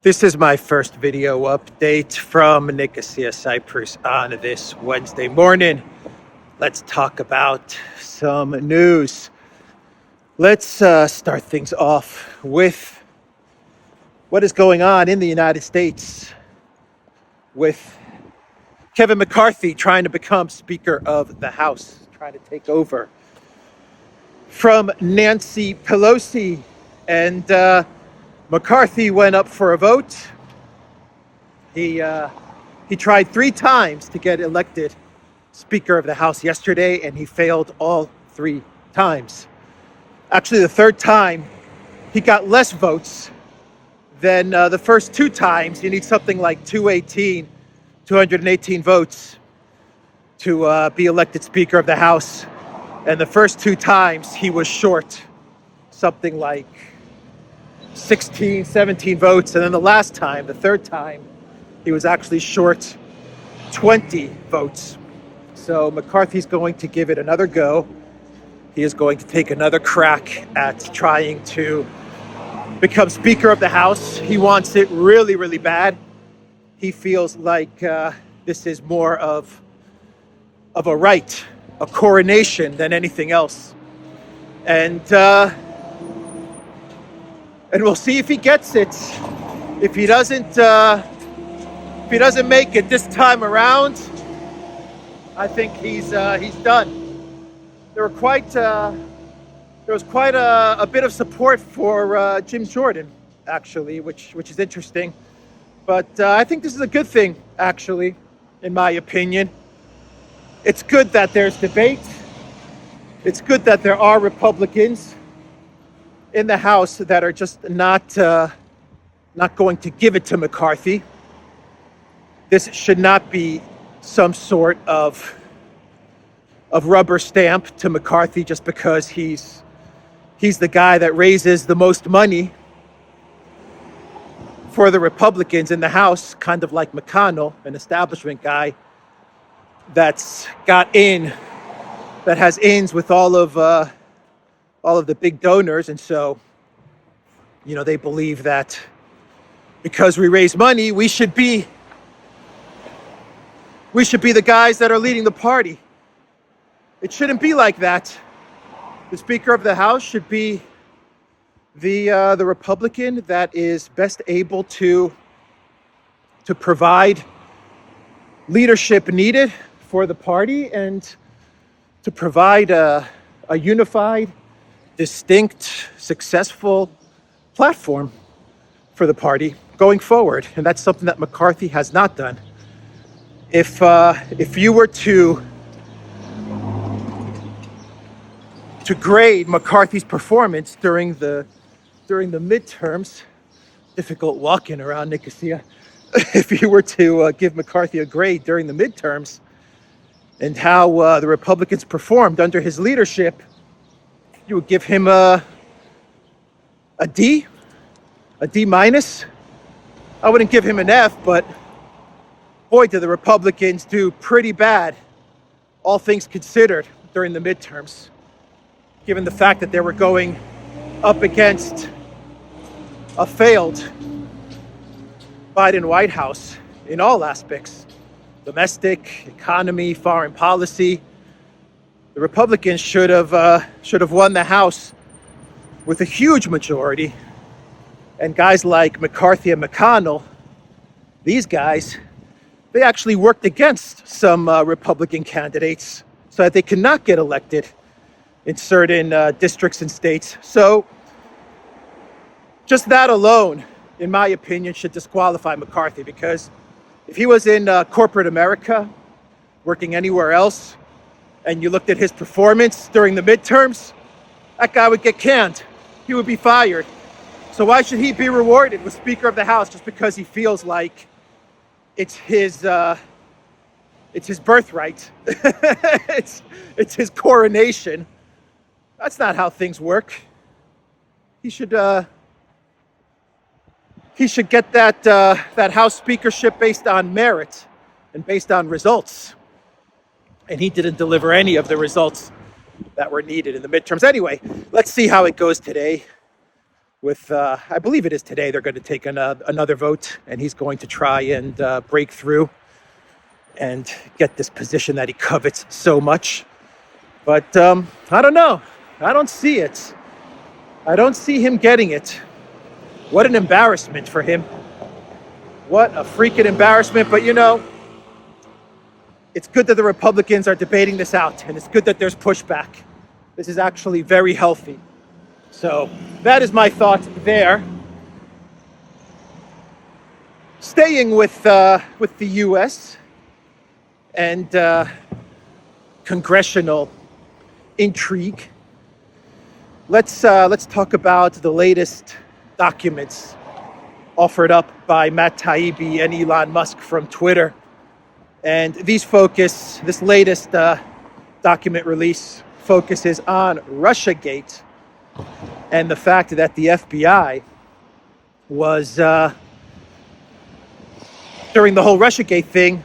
This is my first video update from Nicosia, Cyprus on this Wednesday morning. Let's talk about some news. Let's start things off with what is going on in the United States with Kevin McCarthy trying to become Speaker of the House, trying to take over from Nancy Pelosi. And McCarthy went up for a vote. He tried 3 times to get elected Speaker of the House yesterday, and he failed all 3 times. Actually, the 3rd time, he got less votes than the first 2 times. You need something like 218 votes to be elected Speaker of the House. And the first 2 times, he was short something like 16, 17 votes. And then the last time, the 3rd time, he was actually short 20 votes. So McCarthy's going to give it another go. He is going to take another crack at trying to become Speaker of the House. He wants it really, really bad. He feels like this is more of a rite, a coronation than anything else. And we'll see if he gets it. If he doesn't make it this time around, I think he's done. There was quite a bit of support for Jim Jordan, actually, which is interesting. But I think this is a good thing, actually, in my opinion. It's good that there's debate. It's good that there are Republicans in the House that are just not going to give it to McCarthy. This should not be some sort of rubber stamp to McCarthy just because he's the guy that raises the most money for the Republicans in the House, kind of like McConnell, an establishment guy that has ins with all of the big donors. And so, they believe that because we raise money, we should be the guys that are leading the party. It shouldn't be like that. The Speaker of the House should be the Republican that is best able to provide leadership needed for the party and to provide a unified, distinct, successful platform for the party going forward. And that's something that McCarthy has not done. If you were to grade McCarthy's performance during the midterms, difficult walking around Nicosia, if you were to give McCarthy a grade during the midterms and how the Republicans performed under his leadership, you would give him a D minus. I wouldn't give him an F, but boy, did the Republicans do pretty bad, all things considered, during the midterms, given the fact that they were going up against a failed Biden White House in all aspects: domestic, economy, foreign policy. The Republicans should have won the House with a huge majority. And guys like McCarthy and McConnell, these guys, they actually worked against some Republican candidates so that they could not get elected in certain districts and states. So just that alone, in my opinion, should disqualify McCarthy, because if he was in corporate America, working anywhere else, and you looked at his performance during the midterms, that guy would get canned. He would be fired. So why should he be rewarded with Speaker of the House just because he feels like it's his birthright? it's his coronation. That's not how things work. He should get that House speakership based on merit and based on results. And he didn't deliver any of the results that were needed in the midterms. Anyway, let's see how it goes today. with, I believe it is today, they're going to take another vote, and he's going to try and break through and get this position that he covets so much. But I don't know. I don't see it. I don't see him getting it. What an embarrassment for him. What a freaking embarrassment. But it's good that the Republicans are debating this out, and it's good that there's pushback. This is actually very healthy. So that is my thought there. Staying with the U.S. and congressional intrigue, let's talk about the latest documents offered up by Matt Taibbi and Elon Musk from Twitter. And this latest document release focuses on Russiagate and the fact that the FBI was, during the whole Russiagate thing,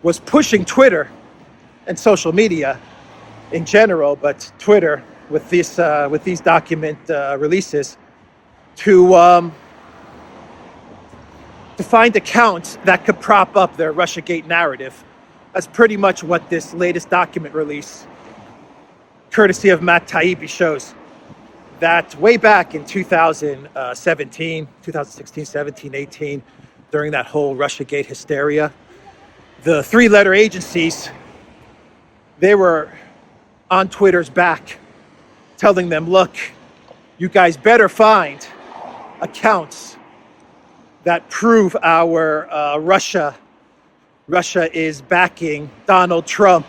was pushing Twitter and social media in general, but Twitter with these document releases to find accounts that could prop up their Russiagate narrative. That's pretty much what this latest document release, courtesy of Matt Taibbi, shows. That way back in 2016, 17, 18, during that whole Russiagate hysteria, the three-letter agencies, they were on Twitter's back, telling them, look, you guys better find accounts that prove our Russia is backing Donald Trump.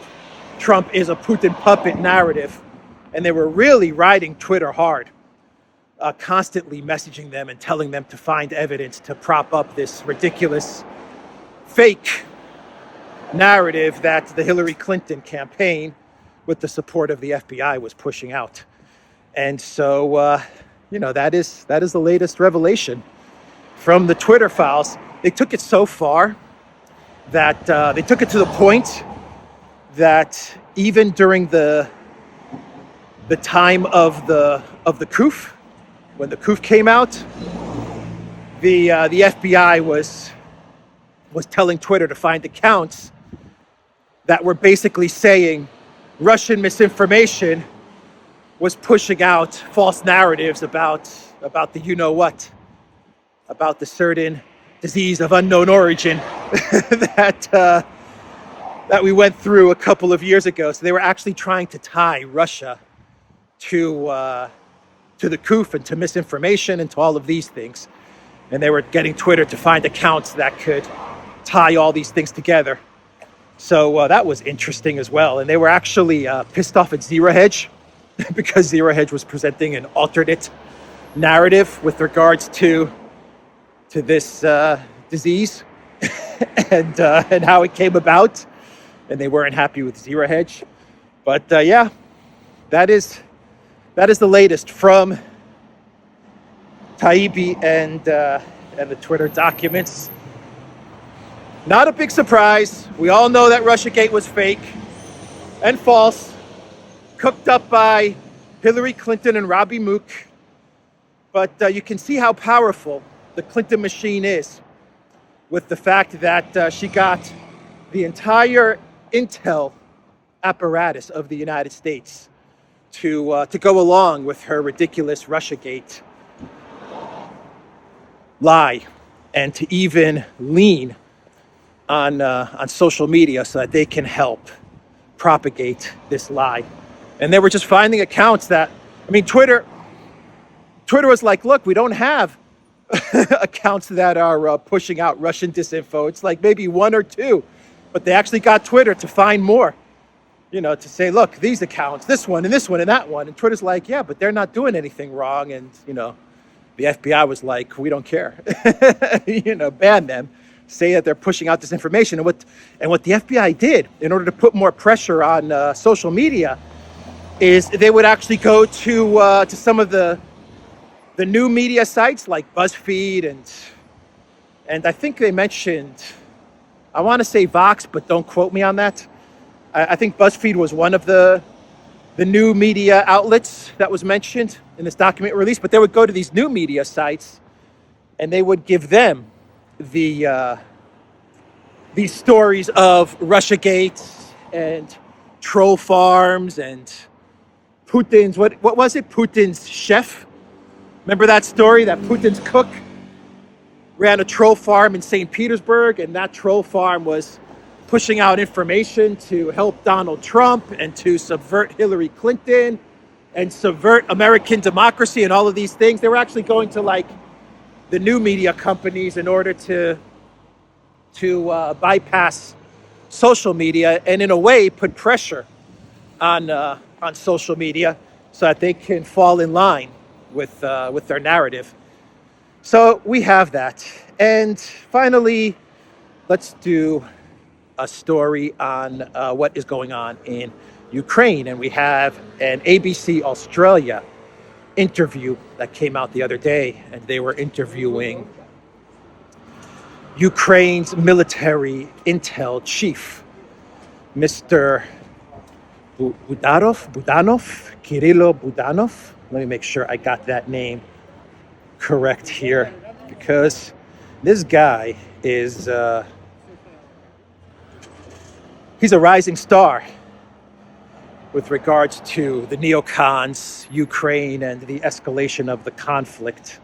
Trump is a Putin puppet narrative. And they were really riding Twitter hard, constantly messaging them and telling them to find evidence to prop up this ridiculous fake narrative that the Hillary Clinton campaign, with the support of the FBI, was pushing out. And so, that is the latest revelation from the Twitter files. They took it so far that they took it to the point that even during the time of the coup, when the coup came out, the FBI was telling Twitter to find accounts that were basically saying Russian misinformation was pushing out false narratives about the you-know-what, about the certain disease of unknown origin that we went through a couple of years ago. So they were actually trying to tie Russia to the coup and to misinformation and to all of these things. And they were getting Twitter to find accounts that could tie all these things together. So that was interesting as well. And they were actually pissed off at ZeroHedge because ZeroHedge was presenting an alternate narrative with regards to this disease and how it came about. And they weren't happy with ZeroHedge. But that is the latest from Taibbi and the Twitter documents. Not a big surprise. We all know that Russiagate was fake and false, cooked up by Hillary Clinton and Robbie Mook. But you can see how powerful the Clinton machine is with the fact that she got the entire intel apparatus of the United States to go along with her ridiculous Russiagate lie, and to even lean on social media so that they can help propagate this lie. And they were just finding accounts that, Twitter was like, look, we don't have accounts that are pushing out Russian disinfo. It's like maybe one or two, but they actually got Twitter to find more, to say, look, these accounts, this one and this one and that one. And Twitter's like, yeah, but they're not doing anything wrong. And, the FBI was like, we don't care, ban them, say that they're pushing out this information. And what the FBI did in order to put more pressure on social media is they would actually go to some of the new media sites like BuzzFeed and I think they mentioned, I want to say Vox, but don't quote me on that. I think BuzzFeed was one of the new media outlets that was mentioned. in this document release, but they would go to these new media sites and they would give them these stories of Russiagate and troll farms and Putin's, what was it? Putin's chef. Remember that story that Putin's cook ran a troll farm in St. Petersburg, and that troll farm was pushing out information to help Donald Trump and to subvert Hillary Clinton and subvert American democracy and all of these things. They were actually going to like the new media companies in order to bypass social media and in a way put pressure on social media so that they can fall in line with their narrative. So we have that. And finally, let's do a story on what is going on in Ukraine. And we have an ABC Australia interview that came out the other day, and they were interviewing Ukraine's military intel chief, Mr. Budanov, Kirilo Budanov. Let me make sure I got that name correct here, because this guy is he's a rising star with regards to the neocons, Ukraine, and the escalation of the conflict.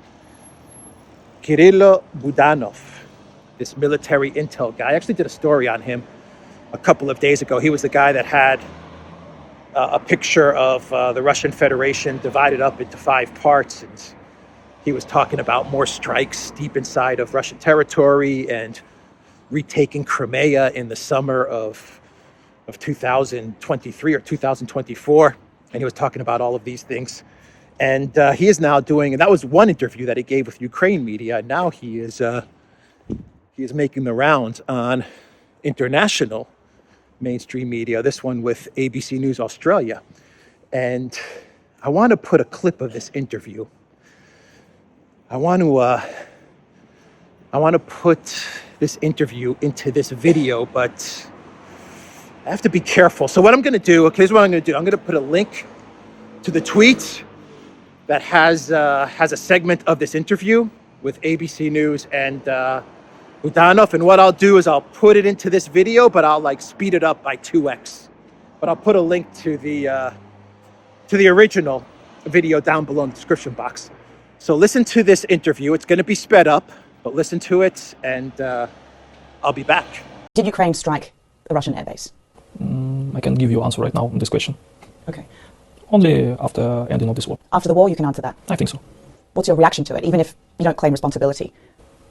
Kirilo Budanov, this military intel guy. I actually did a story on him a couple of days ago. He was the guy that had a picture of the Russian Federation divided up into 5 parts, and he was talking about more strikes deep inside of Russian territory and retaking Crimea in the summer of 2023 or 2024. And he was talking about all of these things. And he is now doing, and that was one interview that he gave with Ukraine media. And now he is making the rounds on international mainstream media, this one with ABC News Australia. And I want to put a clip of this interview. I want to put this interview into this video, but I have to be careful. So what I'm going to do, okay, here's what I'm going to do. I'm going to put a link to the tweet that has a segment of this interview with ABC News and Budanov. And what I'll do is I'll put it into this video, but I'll like speed it up by 2x. But I'll put a link to the original video down below in the description box. So listen to this interview. It's going to be sped up, but listen to it, and I'll be back. Did Ukraine strike a Russian airbase? I can give you an answer right now on this question. Okay. Only after ending of this war. After the war, you can answer that? I think so. What's your reaction to it, even if you don't claim responsibility?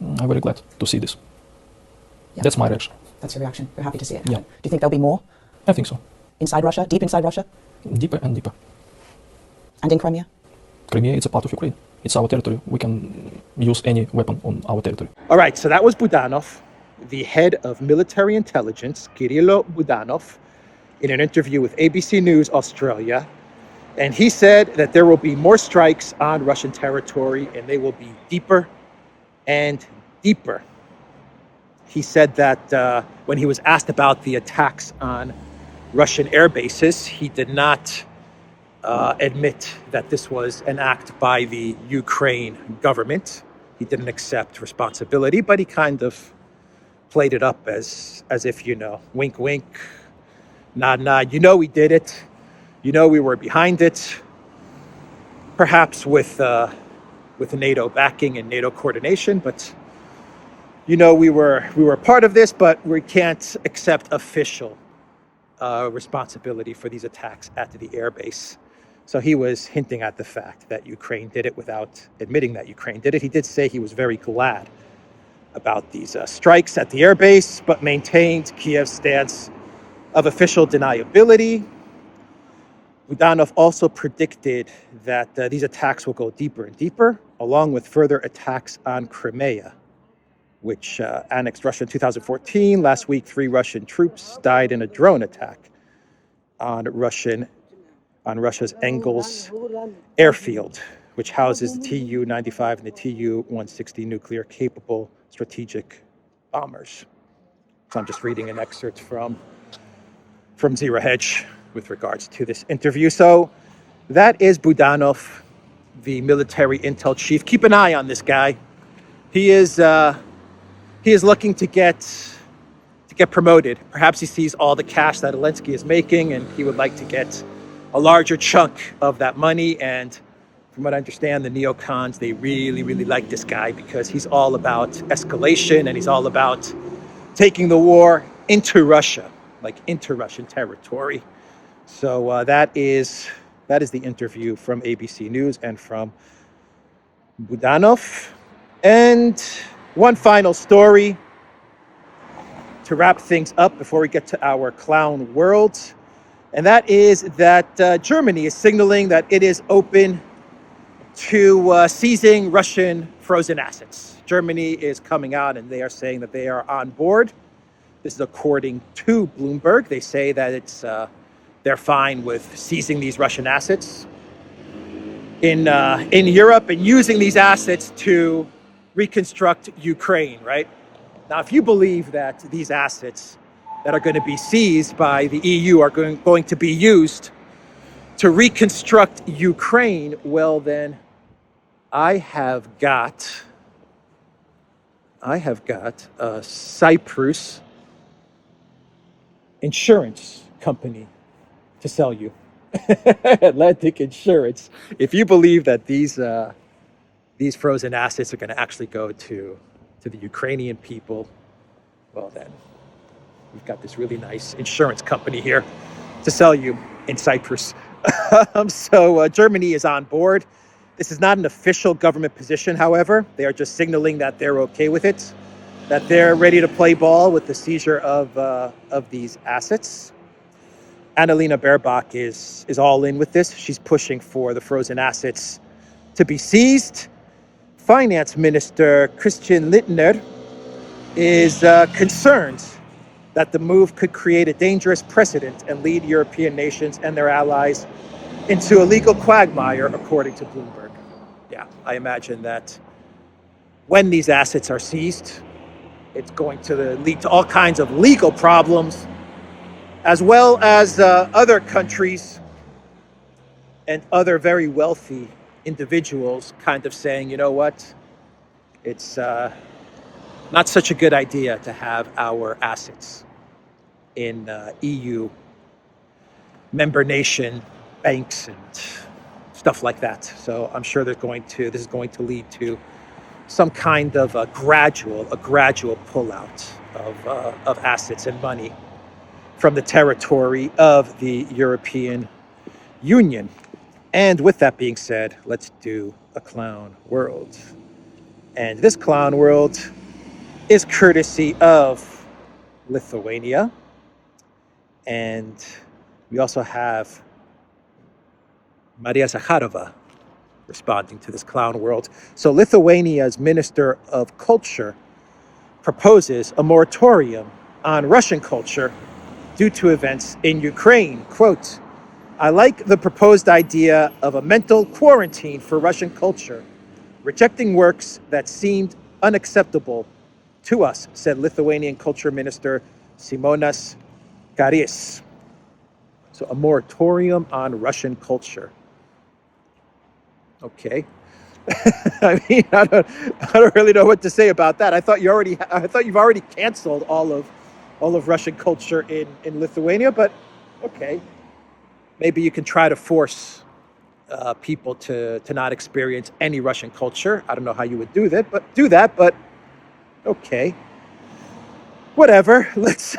I'm very glad to see this. Yeah. That's my reaction. That's your reaction? You're happy to see it? Yeah. Do you think there'll be more? I think so. Inside Russia? Deep inside Russia? Deeper and deeper. And in Crimea? Crimea is a part of Ukraine. It's our territory. We can use any weapon on our territory. All right, so that was Budanov, the head of military intelligence, Kirilo Budanov, in an interview with ABC News Australia. And he said that there will be more strikes on Russian territory, and they will be deeper and deeper. He said that when he was asked about the attacks on Russian air bases, he did not admit that this was an act by the Ukraine government. He didn't accept responsibility, but he kind of played it up as if, you know, wink, wink, nod, nod. You know, we did it. You know, we were behind it. Perhaps with NATO backing and NATO coordination, but you know, we were part of this, but we can't accept official responsibility for these attacks at the airbase. So he was hinting at the fact that Ukraine did it without admitting that Ukraine did it. He did say he was very glad about these strikes at the airbase, but maintained Kiev's stance of official deniability. Budanov also predicted that these attacks will go deeper and deeper, along with further attacks on Crimea, which annexed Russia in 2014. Last week, 3 Russian troops died in a drone attack on Russia's Engels airfield, which houses the Tu-95 and the Tu-160 nuclear-capable strategic bombers. So I'm just reading an excerpt from Zero Hedge with regards to this interview. So that is Budanov, the military intel chief. Keep an eye on this guy. He is looking to get promoted. Perhaps he sees all the cash that Zelensky is making, and he would like to get a larger chunk of that money. And from what I understand, the neocons, they really, really like this guy because he's all about escalation and he's all about taking the war into Russia, like into Russian territory. So that is the interview from ABC News and from Budanov. And one final story to wrap things up before we get to our clown world. And that is that Germany is signaling that it is open to seizing Russian frozen assets. Germany is coming out and they are saying that they are on board. This is according to Bloomberg. They say that they're fine with seizing these Russian assets in Europe and using these assets to reconstruct Ukraine, right? Now, if you believe that these assets that are going to be seized by the EU are going to be used to reconstruct Ukraine, well then, I have got a Cyprus insurance company to sell you. Atlantic Insurance. If you believe that these frozen assets are going to actually go to the Ukrainian people, well then, we've got this really nice insurance company here to sell you in Cyprus. So Germany is on board. This is not an official government position, however. They are just signaling that they're okay with it, that they're ready to play ball with the seizure of these assets. Annalena Baerbock is all in with this. She's pushing for the frozen assets to be seized. Finance Minister Christian Lindner is concerned that the move could create a dangerous precedent and lead European nations and their allies into a legal quagmire, according to Bloomberg. Yeah, I imagine that when these assets are seized, it's going to lead to all kinds of legal problems, as well as other countries and other very wealthy individuals kind of saying, you know what, it's not such a good idea to have our assets in EU member nation banks and stuff like that. So I'm sure this is going to lead to some kind of a gradual pullout of assets and money from the territory of the European Union. And with that being said, let's do a clown world. And this clown world is courtesy of Lithuania. And we also have Maria Zakharova responding to this clown world. So Lithuania's Minister of Culture proposes a moratorium on Russian culture due to events in Ukraine. Quote, I like the proposed idea of a mental quarantine for Russian culture, rejecting works that seemed unacceptable to us, said Lithuanian Culture Minister Simonas Karis. So a moratorium on Russian culture. Okay. I mean, I don't really know what to say about that. I thought you've already canceled all of Russian culture in Lithuania, but okay. Maybe you can try to force people to not experience any Russian culture. I don't know how you would do that, but okay. Whatever. Let's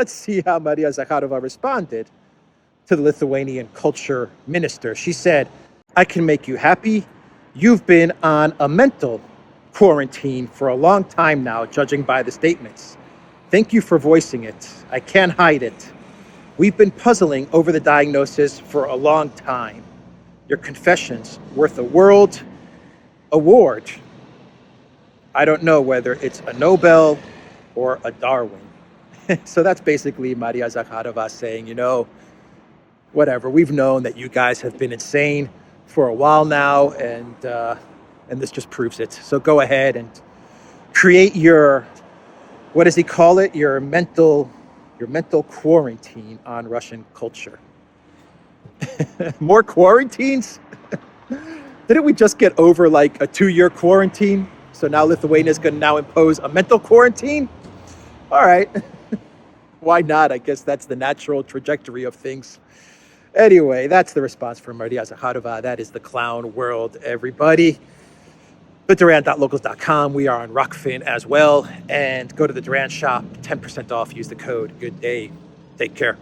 see how Maria Zakharova responded to the Lithuanian culture minister. She said, I can make you happy. You've been on a mental quarantine for a long time now, judging by the statements. Thank you for voicing it. I can't hide it. We've been puzzling over the diagnosis for a long time. Your confession's worth a world award. I don't know whether it's a Nobel or a Darwin. So that's basically Maria Zakharova saying, whatever, we've known that you guys have been insane for a while now, and this just proves it. So go ahead and create your, what does he call it? Your mental quarantine on Russian culture. More quarantines? Didn't we just get over like a 2-year quarantine? So now Lithuania is going to now impose a mental quarantine? All right. Why not? I guess that's the natural trajectory of things. Anyway, that's the response from Maria Zakharova. That is the clown world, everybody. Duran.locals.com. We are on Rockfin as well. And go to the Duran shop, 10% off. Use the code. Good day. Take care.